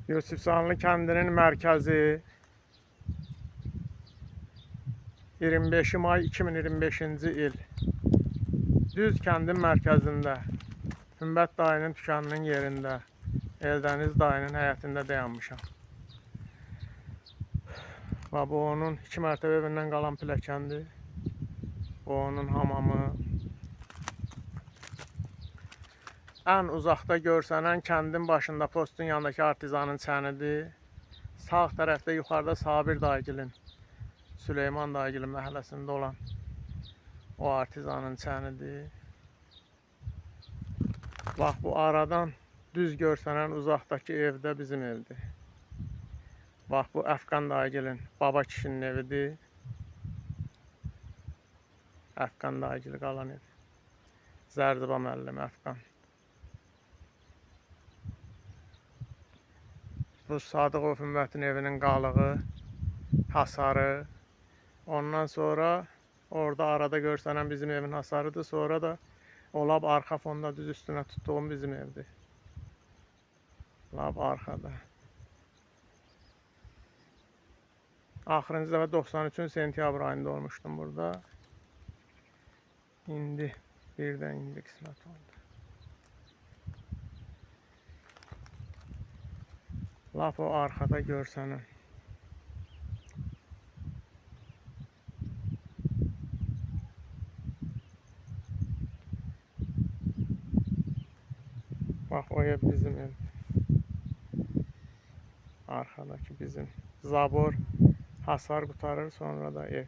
Yusifzanlı kəndinin mərkəzi 25 may 2025-ci il. Düz kəndin mərkəzində, Hümbət dayının dükanının yerində, Eldəniz dayının həyətində dayanmışam. Və bu onun 2 mərtəbə evindən qalan pilləkəndir. Bu onun hamamı. Ən uzaqda görsənən kəndin başında postun yanındakı artizanın çənidir. Sağ tərəfdə yuxarıda Sabir daygilin, Süleyman daygilin məhəlləsində olan o artizanın çənidir. Bax bu aradan düz görsənən uzaqdakı evdə bizim evdir. Bax bu Əfqan daygilin, baba kişinin evidir. Əfqan daygili qalan ev. Zərziba müəllim Əfqan. Bu Sadıqov Hümmətin evinin qalığı, hasarı. Ondan sonra orada arada görsənən bizim evin hasarıdır. Sonra da o lab arxa fonda düz üstünə tutduğum bizim evdir. Lab arxada. Axırıncı dəfə 93-cü sentyabr ayında olmuşdum burada. İndi birdən indi qismət oldu. Lap o arxada görsənən. Bax o ev bizim ev. Arxadakı bizim. Zabor hasar qurtarır, sonra da ev.